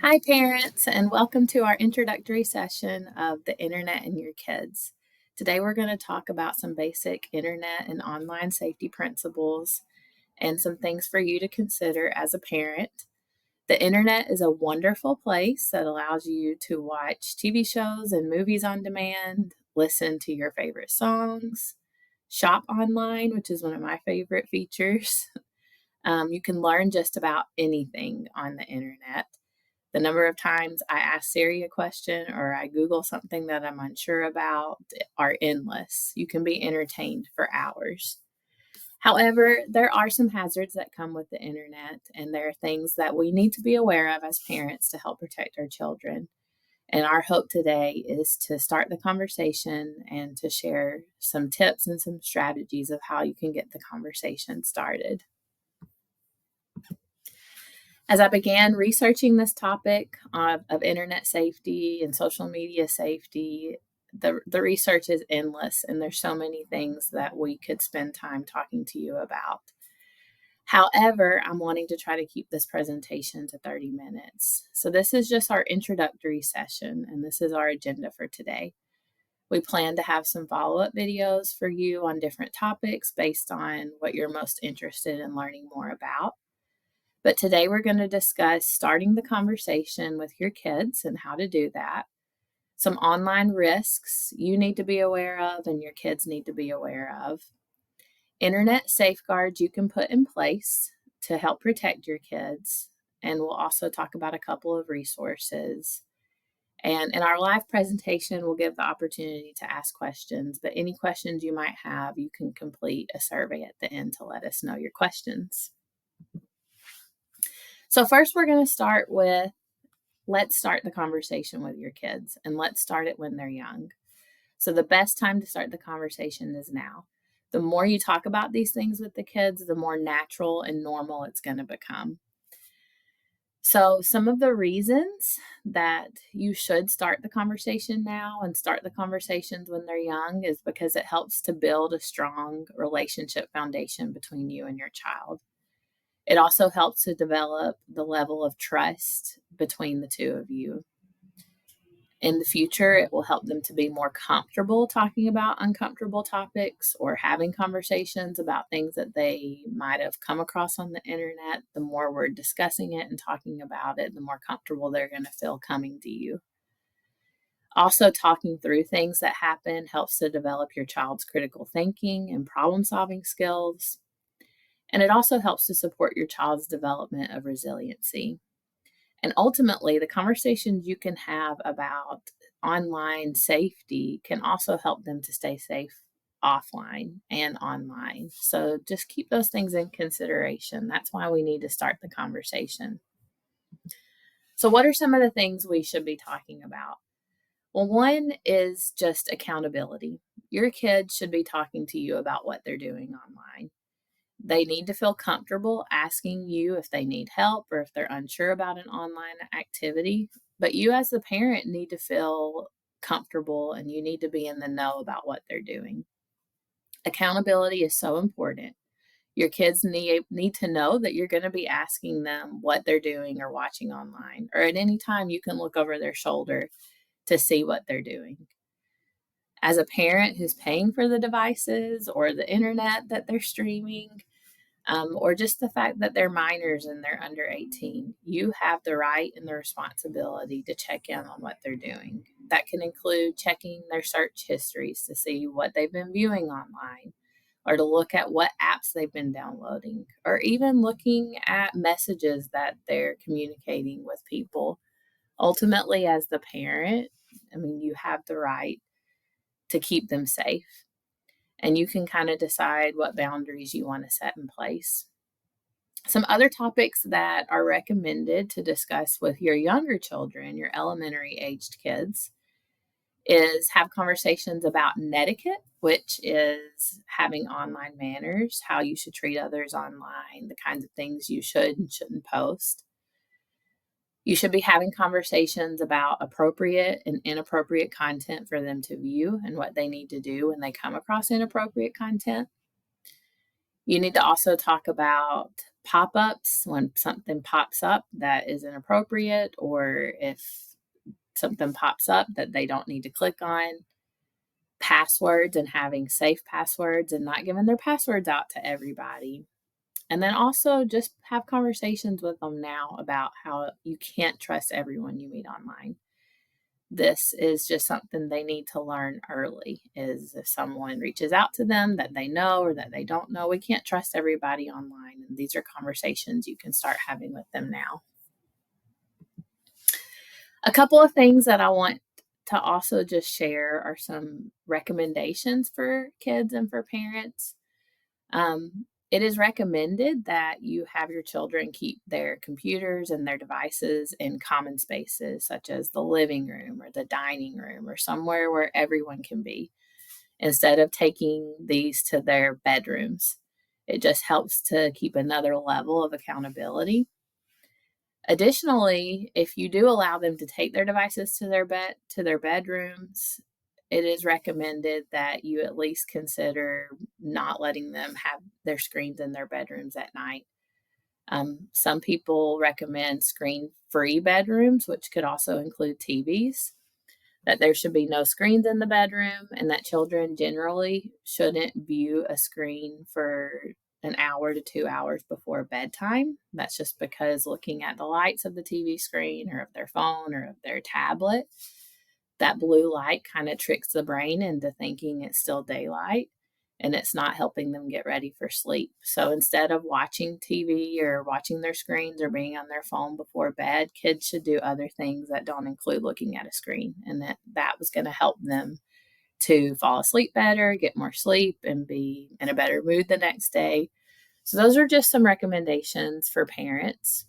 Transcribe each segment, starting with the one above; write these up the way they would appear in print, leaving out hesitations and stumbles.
Hi, parents, and welcome to our introductory session of the Internet and Your Kids. Today, we're going to talk about some basic internet and online safety principles and some things for you to consider as a parent. The Internet is a wonderful place that allows you to watch TV shows and movies on demand, listen to your favorite songs, shop online, which is one of my favorite features. You can learn just about anything on the Internet. The number of times I ask Siri a question or I Google something that I'm unsure about are endless. You can be entertained for hours. However, there are some hazards that come with the internet, and there are things that we need to be aware of as parents to help protect our children. And our hope today is to start the conversation and to share some tips and some strategies of how you can get the conversation started. As I began researching this topic of internet safety and social media safety, the research is endless, and there's so many things that we could spend time talking to you about. However, I'm wanting to try to keep this presentation to 30 minutes. So this is just our introductory session, and this is our agenda for today. We plan to have some follow-up videos for you on different topics based on what you're most interested in learning more about. But today we're going to discuss starting the conversation with your kids and how to do that, some online risks you need to be aware of and your kids need to be aware of, internet safeguards you can put in place to help protect your kids, and we'll also talk about a couple of resources. And in our live presentation, we'll give the opportunity to ask questions, but any questions you might have, you can complete a survey at the end to let us know your questions. So first, we're going to start with, let's start the conversation with your kids, and let's start it when they're young. So the best time to start the conversation is now. The more you talk about these things with the kids, the more natural and normal it's going to become. So some of the reasons that you should start the conversation now and start the conversations when they're young is because it helps to build a strong relationship foundation between you and your child. It also helps to develop the level of trust between the two of you. In the future, it will help them to be more comfortable talking about uncomfortable topics or having conversations about things that they might have come across on the internet. The more we're discussing it and talking about it, the more comfortable they're going to feel coming to you. Also, talking through things that happen helps to develop your child's critical thinking and problem-solving skills. And it also helps to support your child's development of resiliency. And ultimately, the conversations you can have about online safety can also help them to stay safe offline and online. So just keep those things in consideration. That's why we need to start the conversation. So what are some of the things we should be talking about? Well, one is just accountability. Your kids should be talking to you about what they're doing online. They need to feel comfortable asking you if they need help or if they're unsure about an online activity. But you, as the parent, need to feel comfortable and you need to be in the know about what they're doing. Accountability is so important. Your kids need to know that you're going to be asking them what they're doing or watching online, or at any time you can look over their shoulder to see what they're doing. As a parent who's paying for the devices or the internet that they're streaming, or just the fact that they're minors and they're under 18, you have the right and the responsibility to check in on what they're doing. That can include checking their search histories to see what they've been viewing online, or to look at what apps they've been downloading, or even looking at messages that they're communicating with people. Ultimately, as the parent, you have the right to keep them safe. And you can kind of decide what boundaries you want to set in place. Some other topics that are recommended to discuss with your younger children, your elementary aged kids, is have conversations about netiquette, which is having online manners, how you should treat others online, the kinds of things you should and shouldn't post. You should be having conversations about appropriate and inappropriate content for them to view and what they need to do when they come across inappropriate content. You need to also talk about pop-ups when something pops up that is inappropriate, or if something pops up that they don't need to click on. Passwords and having safe passwords and not giving their passwords out to everybody. And then also just have conversations with them now about how you can't trust everyone you meet online. This is just something they need to learn early, is if someone reaches out to them that they know or that they don't know, we can't trust everybody online. And these are conversations you can start having with them now. A couple of things that I want to also just share are some recommendations for kids and for parents. It is recommended that you have your children keep their computers and their devices in common spaces, such as the living room or the dining room or somewhere where everyone can be, instead of taking these to their bedrooms. It just helps to keep another level of accountability. Additionally, if you do allow them to take their devices to their bedrooms, it is recommended that you at least consider not letting them have their screens in their bedrooms at night. Some people recommend screen-free bedrooms, which could also include TVs, that there should be no screens in the bedroom, and that children generally shouldn't view a screen for an hour to 2 hours before bedtime. That's just because looking at the lights of the TV screen or of their phone or of their tablet, that blue light kind of tricks the brain into thinking it's still daylight, and it's not helping them get ready for sleep. So instead of watching TV or watching their screens or being on their phone before bed, kids should do other things that don't include looking at a screen, and that was going to help them to fall asleep better, get more sleep, and be in a better mood the next day. So those are just some recommendations for parents.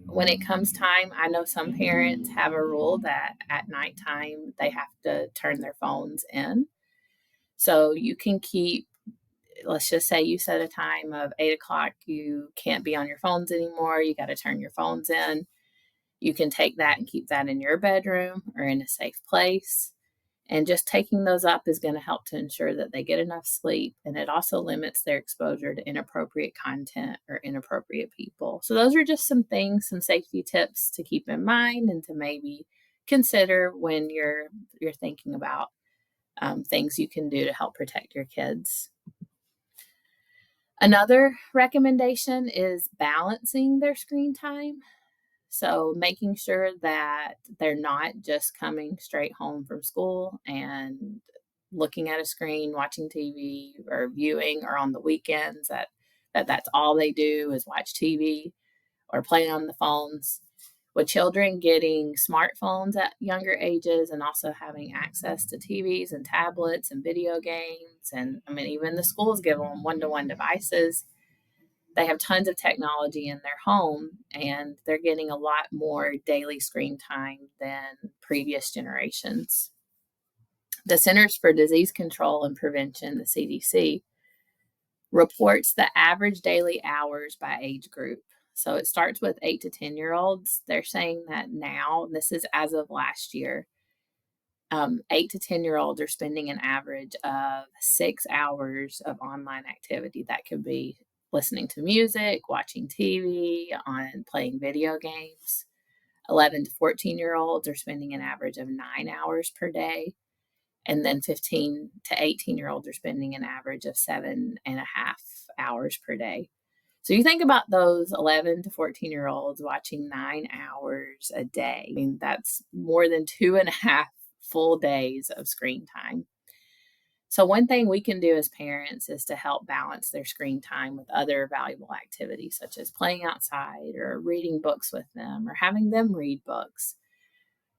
When it comes time, I know some parents have a rule that at nighttime they have to turn their phones in. So you can keep, let's just say you set a time of 8 o'clock, you can't be on your phones anymore, you got to turn your phones in. You can take that and keep that in your bedroom or in a safe place. And just taking those up is going to help to ensure that they get enough sleep. And it also limits their exposure to inappropriate content or inappropriate people. So those are just some things, some safety tips to keep in mind and to maybe consider when you're thinking about things you can do to help protect your kids. Another recommendation is balancing their screen time. So making sure that they're not just coming straight home from school and looking at a screen, watching TV or viewing, or on the weekends that's all they do is watch TV or play on the phones. With children getting smartphones at younger ages and also having access to TVs and tablets and video games, and I mean, even the schools give them one-to-one devices. They have tons of technology in their home, and they're getting a lot more daily screen time than previous generations. The Centers for Disease Control and Prevention, the CDC, reports the average daily hours by age group. So it starts with 8 to 10-year-olds. They're saying that now, this is as of last year, 8 to 10-year-olds are spending an average of 6 hours of online activity. That could be listening to music, watching TV, on playing video games. 11 to 14-year-olds are spending an average of 9 hours per day. And then 15 to 18-year-olds are spending an average of 7.5 hours per day. So you think about those 11 to 14-year-olds watching 9 hours a day. I mean, that's more than 2.5 full days of screen time. So one thing we can do as parents is to help balance their screen time with other valuable activities, such as playing outside or reading books with them or having them read books.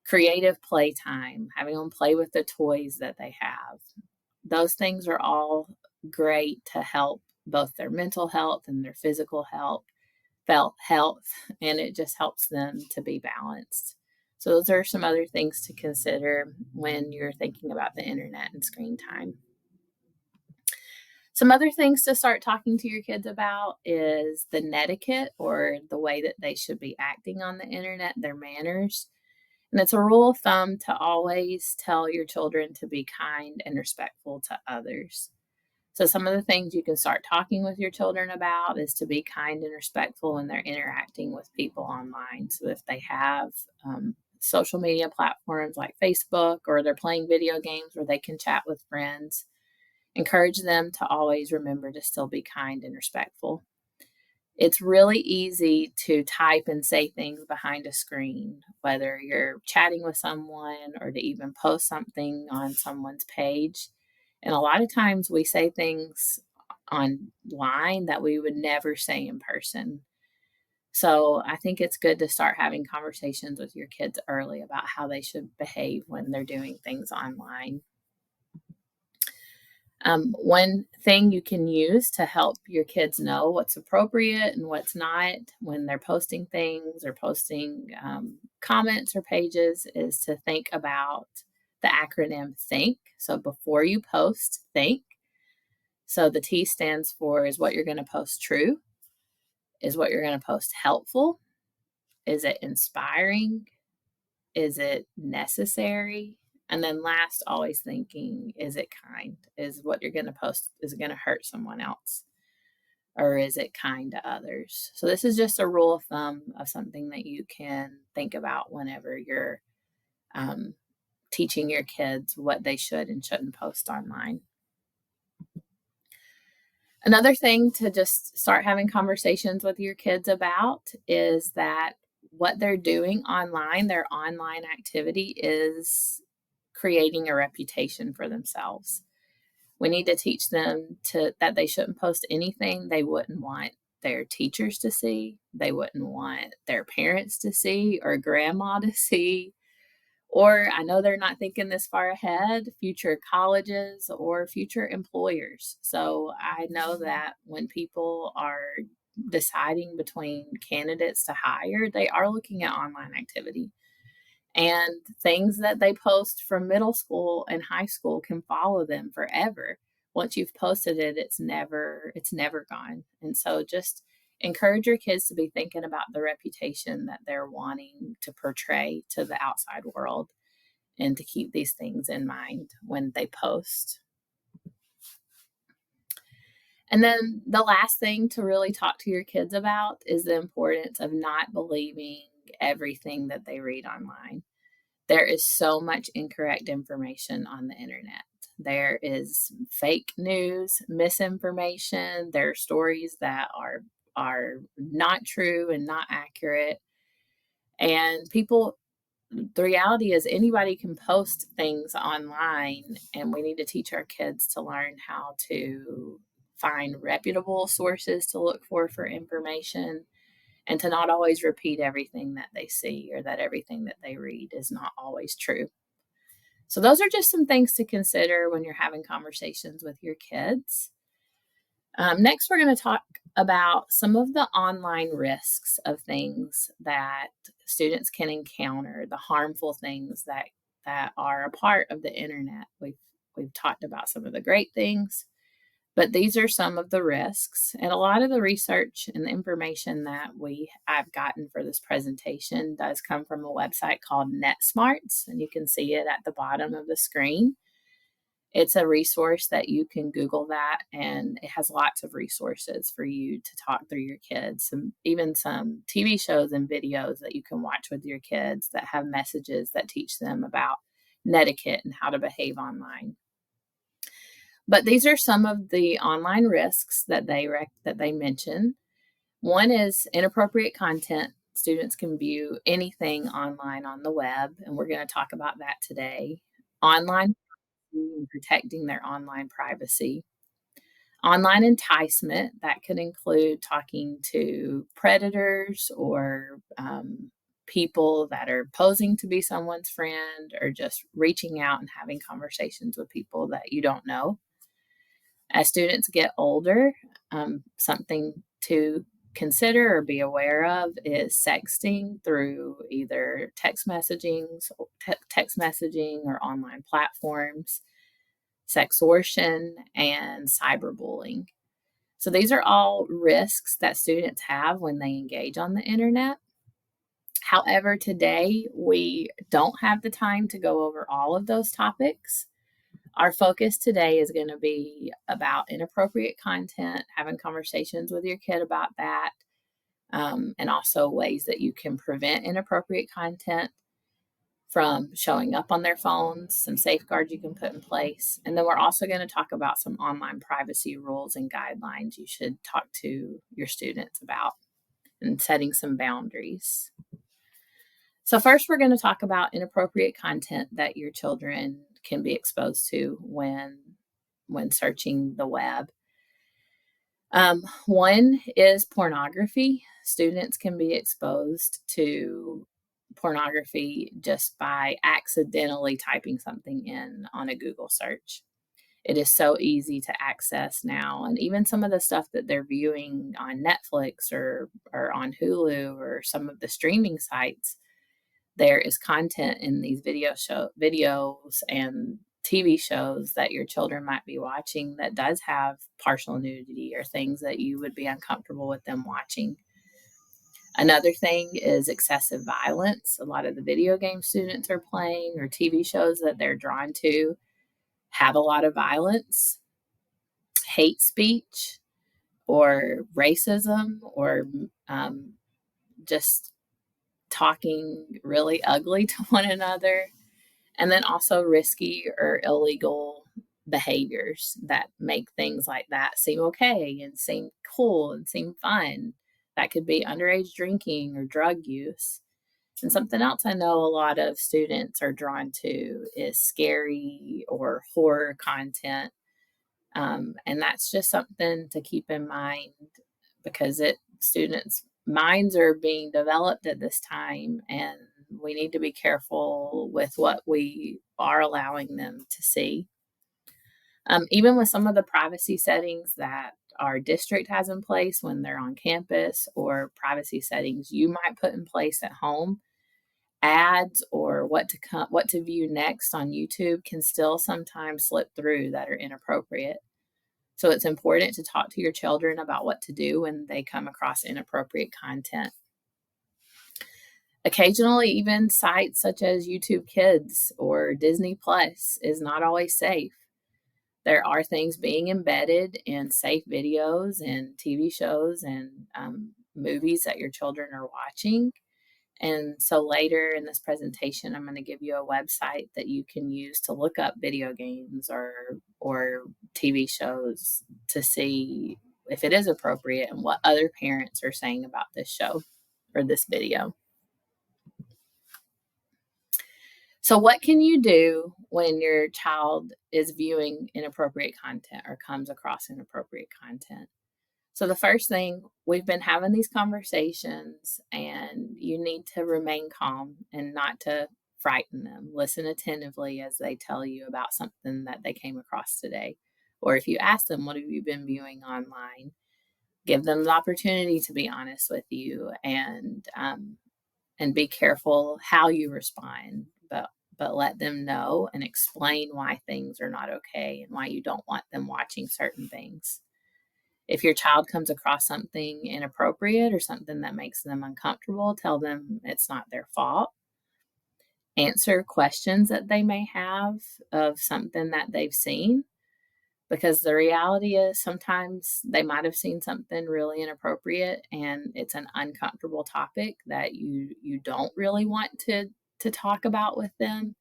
Creative playtime, having them play with the toys that they have. Those things are all great to help both their mental health and their physical health, and it just helps them to be balanced. So those are some other things to consider when you're thinking about the internet and screen time. Some other things to start talking to your kids about is the netiquette, or the way that they should be acting on the internet, their manners. And it's a rule of thumb to always tell your children to be kind and respectful to others. So some of the things you can start talking with your children about is to be kind and respectful when they're interacting with people online. So if they have social media platforms like Facebook, or they're playing video games where they can chat with friends, encourage them to always remember to still be kind and respectful. It's really easy to type and say things behind a screen, whether you're chatting with someone or to even post something on someone's page. And a lot of times we say things online that we would never say in person. So I think it's good to start having conversations with your kids early about how they should behave when they're doing things online. One thing you can use to help your kids know what's appropriate and what's not when they're posting things or posting comments or pages is to think about the acronym THINK. So before you post, think. So the T stands for, is what you're going to post true? Is what you're going to post helpful? Is it inspiring? Is it necessary? And then last, always thinking, is it kind? Is what you're going to post, is it going to hurt someone else? Or is it kind to others? So this is just a rule of thumb of something that you can think about whenever you're teaching your kids what they should and shouldn't post online. Another thing to just start having conversations with your kids about is that what they're doing online, their online activity, is creating a reputation for themselves. We need to teach them that they shouldn't post anything they wouldn't want their teachers to see, they wouldn't want their parents to see, or grandma to see. Or I know they're not thinking this far ahead, future colleges or future employers. So I know that when people are deciding between candidates to hire, they are looking at online activity. And things that they post from middle school and high school can follow them forever. Once you've posted it, it's never gone. And so just encourage your kids to be thinking about the reputation that they're wanting to portray to the outside world, and to keep these things in mind when they post. And then the last thing to really talk to your kids about is the importance of not believing everything that they read online. There is so much incorrect information on the internet. There is fake news, misinformation. There are stories that are not true and not accurate. And the reality is anybody can post things online, and we need to teach our kids to learn how to find reputable sources to look for information, and to not always repeat everything that they see, or that everything that they read is not always true. So those are just some things to consider when you're having conversations with your kids. Next, we're going to talk about some of the online risks of things that students can encounter, the harmful things that are a part of the internet. We've talked about some of the great things, but these are some of the risks. And a lot of the research and the information that I've gotten for this presentation does come from a website called NetSmarts, and you can see it at the bottom of the screen. It's a resource that you can Google that, and it has lots of resources for you to talk through your kids, and even some TV shows and videos that you can watch with your kids that have messages that teach them about netiquette and how to behave online. But these are some of the online risks that they mention. One is inappropriate content. Students can view anything online on the web, and we're going to talk about that today. Online and protecting their online privacy. Online enticement, that could include talking to predators or people that are posing to be someone's friend, or just reaching out and having conversations with people that you don't know. As students get older, something to consider or be aware of is sexting through either text messaging or online platforms, sextortion, and cyberbullying. So these are all risks that students have when they engage on the internet. However, today we don't have the time to go over all of those topics. Our focus today is going to be about inappropriate content, having conversations with your kid about that, and also ways that you can prevent inappropriate content from showing up on their phones, some safeguards you can put in place. And then we're also going to talk about some online privacy rules and guidelines you should talk to your students about and setting some boundaries. So first, we're going to talk about inappropriate content that your children can be exposed to when searching the web. One is pornography. Students can be exposed to pornography just by accidentally typing something in on a Google search. It is so easy to access now. And even some of the stuff that they're viewing on Netflix or on Hulu or some of the streaming sites, there is content in these videos and TV shows that your children might be watching that does have partial nudity or things that you would be uncomfortable with them watching. Another thing is excessive violence. A lot of the video game students are playing or TV shows that they're drawn to have a lot of violence, hate speech, or racism, or just talking really ugly to one another. And then also risky or illegal behaviors that make things like that seem okay and seem cool and seem fun. That could be underage drinking or drug use. And something else I know a lot of students are drawn to is scary or horror content. And that's just something to keep in mind because students' minds are being developed at this time, and we need to be careful with what we are allowing them to see. Even with some of the privacy settings that our district has in place when they're on campus, or privacy settings you might put in place at home, ads or what to view next on YouTube can still sometimes slip through that are inappropriate. So it's important to talk to your children about what to do when they come across inappropriate content. Occasionally, even sites such as YouTube Kids or Disney Plus is not always safe. There are things being embedded in safe videos and TV shows and movies that your children are watching. And so later in this presentation, I'm going to give you a website that you can use to look up video games or TV shows to see if it is appropriate and what other parents are saying about this show or this video. So what can you do when your child is viewing inappropriate content or comes across inappropriate content? So the first thing, we've been having these conversations and you need to remain calm and not to frighten them. Listen attentively as they tell you about something that they came across today. Or if you ask them, what have you been viewing online? Give them the opportunity to be honest with you and be careful how you respond, but let them know and explain why things are not okay and why you don't want them watching certain things. If your child comes across something inappropriate or something that makes them uncomfortable, tell them it's not their fault. Answer questions that they may have of something that they've seen, because the reality is sometimes they might have seen something really inappropriate and it's an uncomfortable topic that you don't really want to talk about with them.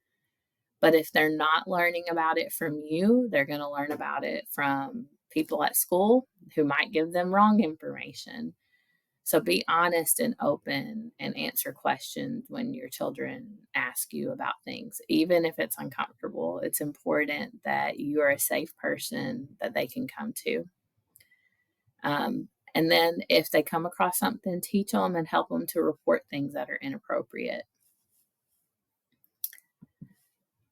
But if they're not learning about it from you, they're going to learn about it from people at school who might give them wrong information. So be honest and open and answer questions when your children ask you about things. Even if it's uncomfortable, it's important that you're a safe person that they can come to. And then if they come across something, teach them and help them to report things that are inappropriate.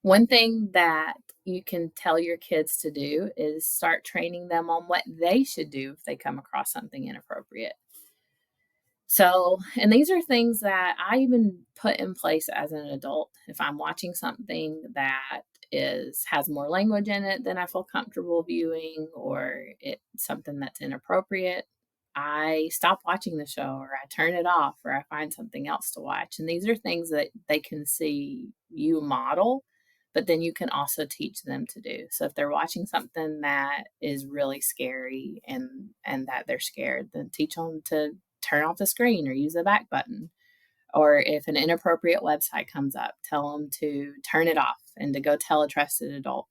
One thing that you can tell your kids to do is start training them on what they should do if they come across something inappropriate. So, and these are things that I even put in place as an adult. If I'm watching something that has more language in it than I feel comfortable viewing, or it's something that's inappropriate, I stop watching the show or I turn it off or I find something else to watch. And these are things that they can see you model but then you can also teach them to do. So if they're watching something that is really scary and that they're scared, then teach them to turn off the screen or use the back button. Or if an inappropriate website comes up, tell them to turn it off and to go tell a trusted adult.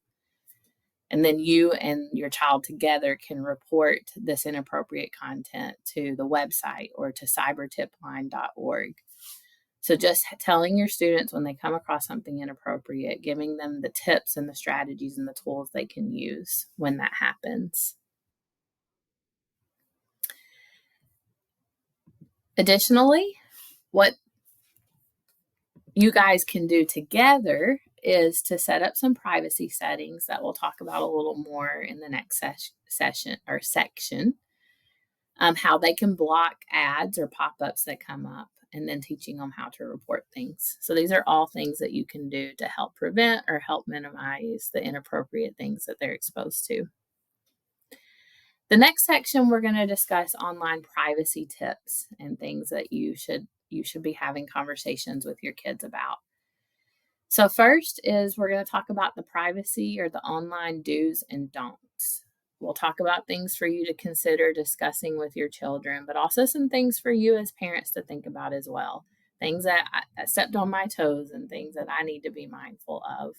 And then you and your child together can report this inappropriate content to the website or to cybertipline.org. So just telling your students when they come across something inappropriate, giving them the tips and the strategies and the tools they can use when that happens. Additionally, what you guys can do together is to set up some privacy settings that we'll talk about a little more in the next session or section. How they can block ads or pop-ups that come up, and then teaching them how to report things. So these are all things that you can do to help prevent or help minimize the inappropriate things that they're exposed to. The next section, we're going to discuss online privacy tips and things that you should be having conversations with your kids about. So first is we're going to talk about the privacy or the online do's and don'ts. We'll talk about things for you to consider discussing with your children, but also some things for you as parents to think about as well. Things that stepped on my toes and things that I need to be mindful of.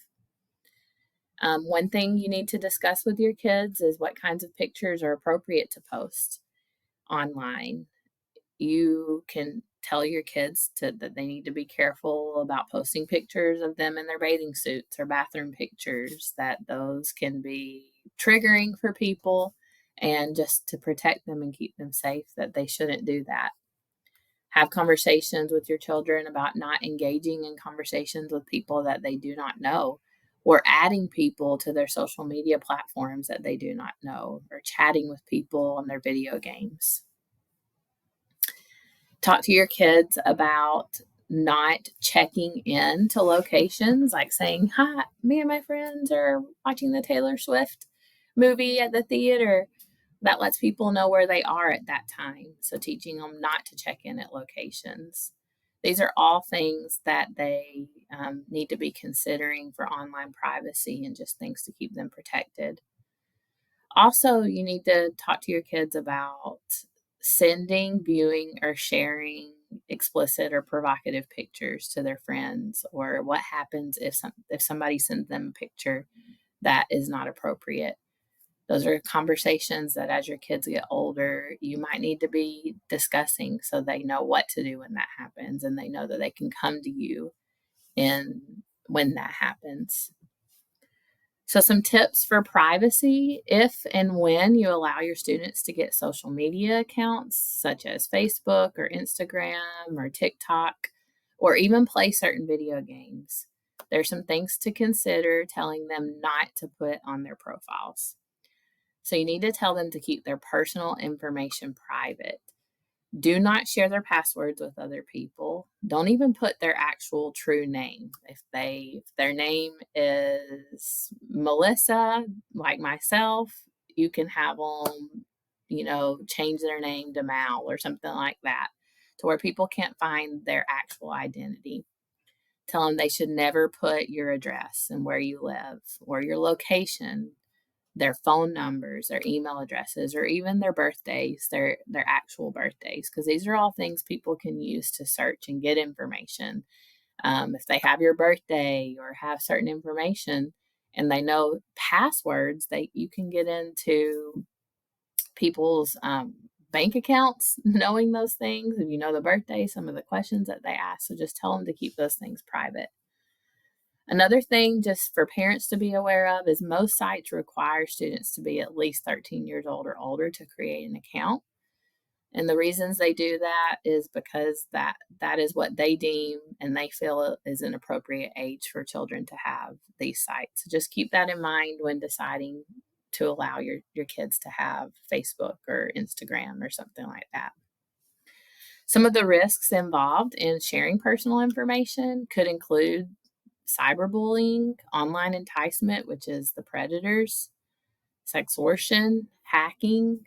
One thing you need to discuss with your kids is what kinds of pictures are appropriate to post online. You can tell your kids that they need to be careful about posting pictures of them in their bathing suits or bathroom pictures, that those can be triggering for people, and just to protect them and keep them safe, that they shouldn't do that. Have conversations with your children about not engaging in conversations with people that they do not know, or adding people to their social media platforms that they do not know, or chatting with people on their video games. Talk to your kids about not checking in to locations, like saying, "Hi, me and my friends are watching the Taylor Swift movie at the theater." That lets people know where they are at that time. So teaching them not to check in at locations. These are all things that they need to be considering for online privacy and just things to keep them protected. Also, you need to talk to your kids about sending, viewing, or sharing explicit or provocative pictures to their friends, or what happens if somebody sends them a picture that is not appropriate. Those are conversations that as your kids get older, you might need to be discussing so they know what to do when that happens, and they know that they can come to you when that happens. So some tips for privacy: if and when you allow your students to get social media accounts such as Facebook or Instagram or TikTok, or even play certain video games, there's some things to consider telling them not to put on their profiles. So you need to tell them to keep their personal information private. Do not share their passwords with other people. Don't even put their actual true name. If their name is Melissa, like myself, you can have them, change their name to Mal or something like that, to where people can't find their actual identity. Tell them they should never put your address and where you live, or your location, their phone numbers, their email addresses, or even their birthdays, their actual birthdays, because these are all things people can use to search and get information. If they have your birthday or have certain information and they know passwords, you can get into people's bank accounts knowing those things. If you know the birthday, some of the questions that they ask, so just tell them to keep those things private. Another thing just for parents to be aware of is most sites require students to be at least 13 years old or older to create an account. And the reasons they do that is because that is what they deem and they feel is an appropriate age for children to have these sites. So just keep that in mind when deciding to allow your kids to have Facebook or Instagram or something like that. Some of the risks involved in sharing personal information could include cyberbullying, online enticement, which is the predators, sextortion, hacking,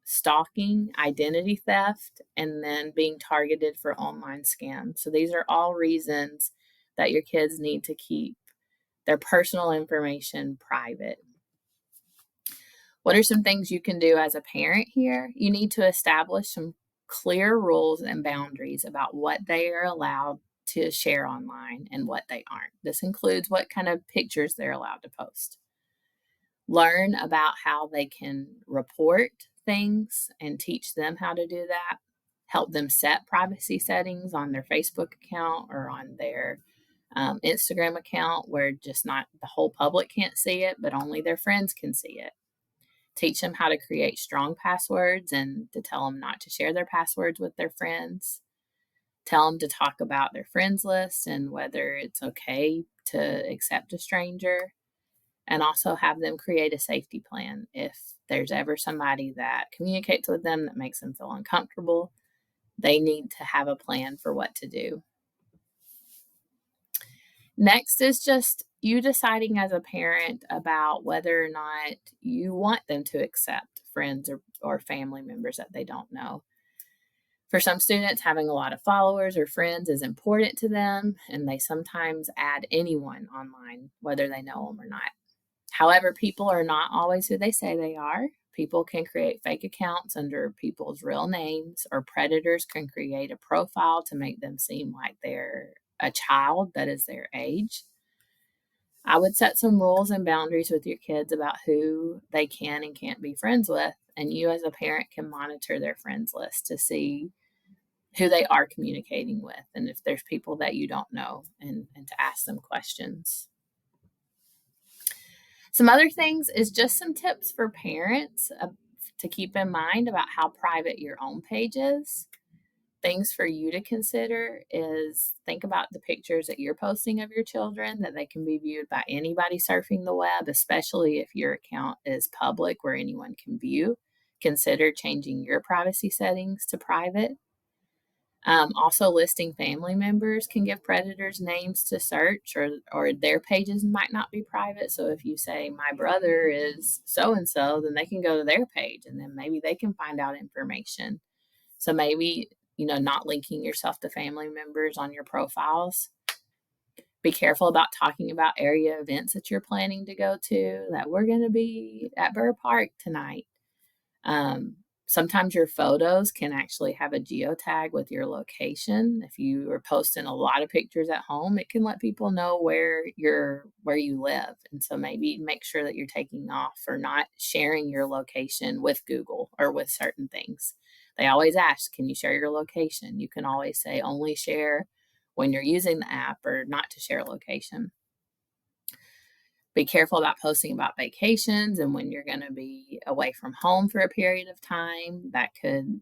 stalking, identity theft, and then being targeted for online scams. So these are all reasons that your kids need to keep their personal information private. What are some things you can do as a parent here? You need to establish some clear rules and boundaries about what they are allowed to share online and what they aren't. This includes what kind of pictures they're allowed to post. Learn about how they can report things and teach them how to do that. Help them set privacy settings on their Facebook account or on their Instagram account where just not the whole public can't see it, but only their friends can see it. Teach them how to create strong passwords and to tell them not to share their passwords with their friends. Tell them to talk about their friends list and whether it's okay to accept a stranger. And also have them create a safety plan. If there's ever somebody that communicates with them that makes them feel uncomfortable, they need to have a plan for what to do. Next is just you deciding as a parent about whether or not you want them to accept friends or family members that they don't know. For some students, having a lot of followers or friends is important to them, and they sometimes add anyone online, whether they know them or not. However, people are not always who they say they are. People can create fake accounts under people's real names, or predators can create a profile to make them seem like they're a child that is their age. I would set some rules and boundaries with your kids about who they can and can't be friends with, and you as a parent can monitor their friends list to see who they are communicating with and if there's people that you don't know, and to ask them questions. Some other things is just some tips for parents to keep in mind about how private your own page is. Things for you to consider is think about the pictures that you're posting of your children, that they can be viewed by anybody surfing the web, especially if your account is public where anyone can view. Consider changing your privacy settings to private. Also, listing family members can give predators names to search, or their pages might not be private. So if you say, my brother is so-and-so, then they can go to their page and then maybe they can find out information. So maybe, not linking yourself to family members on your profiles. Be careful about talking about area events that you're planning to go to, that we're going to be at Burr Park tonight. Sometimes your photos can actually have a geotag with your location. If you are posting a lot of pictures at home, it can let people know where you live. And so maybe make sure that you're taking off or not sharing your location with Google or with certain things. They always ask, can you share your location? You can always say only share when you're using the app or not to share location. Be careful about posting about vacations and when you're going to be away from home for a period of time. That could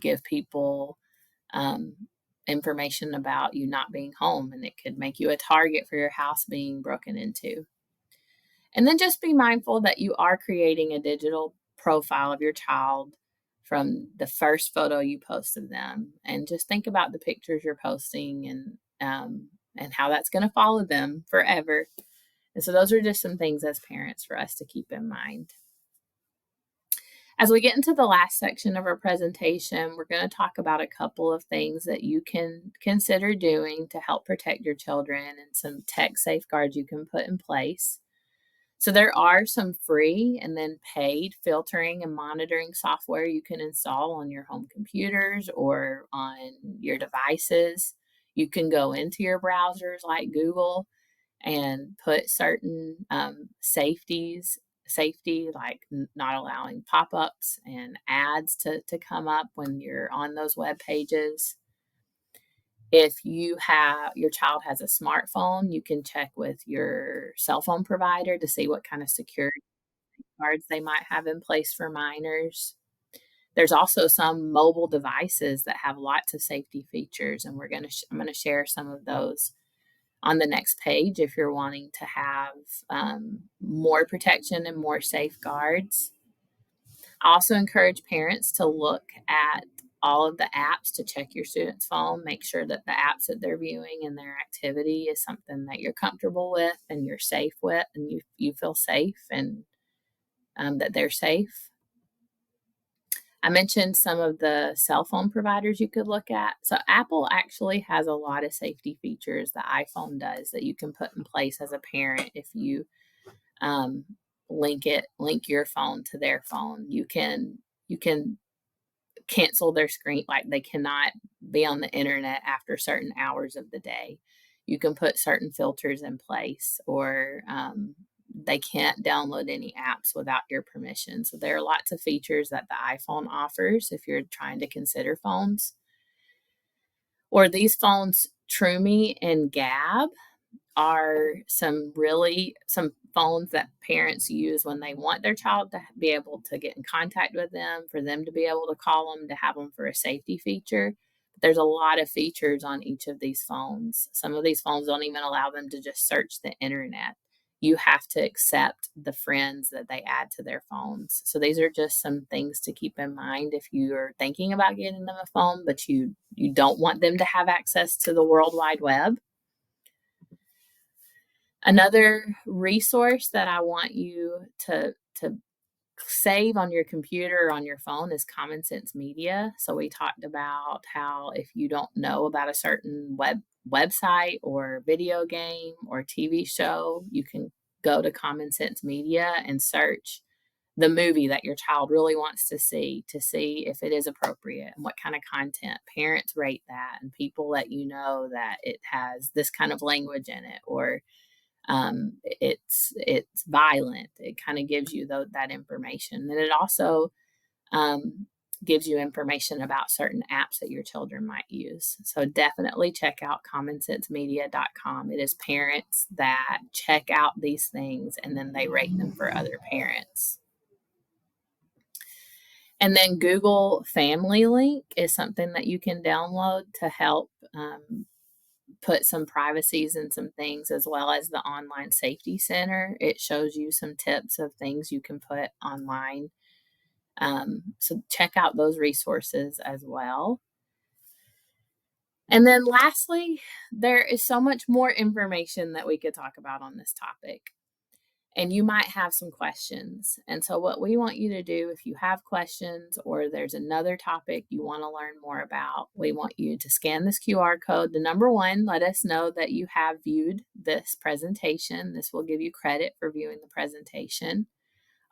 give people information about you not being home, and it could make you a target for your house being broken into. And then just be mindful that you are creating a digital profile of your child from the first photo you post of them, and just think about the pictures you're posting and how that's going to follow them forever. And so those are just some things as parents for us to keep in mind. As we get into the last section of our presentation, we're going to talk about a couple of things that you can consider doing to help protect your children and some tech safeguards you can put in place. So there are some free and then paid filtering and monitoring software you can install on your home computers or on your devices. You can go into your browsers like Google and put certain safety like not allowing pop-ups and ads to come up when you're on those web pages. If your child has a smartphone, you can check with your cell phone provider to see what kind of security guards they might have in place for minors. There's also some mobile devices that have lots of safety features, and I'm going to share some of those on the next page if you're wanting to have more protection and more safeguards. I also encourage parents to look at all of the apps to check your student's phone, make sure that the apps that they're viewing and their activity is something that you're comfortable with and you're safe with, and you feel safe and that they're safe. I mentioned some of the cell phone providers you could look at. So Apple actually has a lot of safety features the iPhone does that you can put in place as a parent if you um, link your phone to their phone. You can cancel their screen, like they cannot be on the internet after certain hours of the day. You can put certain filters in place, or they can't download any apps without your permission. So there are lots of features that the iPhone offers if you're trying to consider phones. Or these phones, TrueMe and Gab, are some phones that parents use when they want their child to be able to get in contact with them, for them to be able to call them, to have them for a safety feature. But there's a lot of features on each of these phones. Some of these phones don't even allow them to just search the internet. You have to accept the friends that they add to their phones. So these are just some things to keep in mind if you are thinking about getting them a phone, but you don't want them to have access to the World Wide Web. Another resource that I want you to save on your computer or on your phone is Common Sense Media. So we talked about how if you don't know about a certain website or video game or TV show, you can go to Common Sense Media and search the movie that your child really wants to see if it is appropriate and what kind of content. Parents rate that, and people let you know that it has this kind of language in it, or it's violent. It kind of gives you that information. And it also gives you information about certain apps that your children might use. So definitely check out commonsensemedia.com. It is parents that check out these things and then they rate them for other parents. And then Google Family Link is something that you can download to help put some privacies and some things, as well as the Online Safety Center. It shows you some tips of things you can put online. So check out those resources as well. And then lastly, there is so much more information that we could talk about on this topic. And you might have some questions. And so what we want you to do, if you have questions or there's another topic you want to learn more about, we want you to scan this QR code. The number one, let us know that you have viewed this presentation. This will give you credit for viewing the presentation.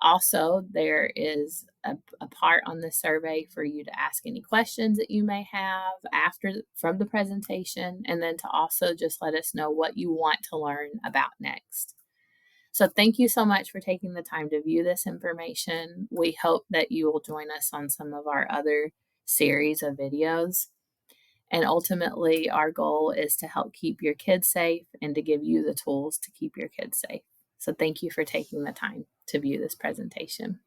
Also, there is a part on the survey for you to ask any questions that you may have from the presentation, and then to also just let us know what you want to learn about next. So thank you so much for taking the time to view this information. We hope that you will join us on some of our other series of videos. And ultimately, our goal is to help keep your kids safe and to give you the tools to keep your kids safe. So thank you for taking the time to view this presentation.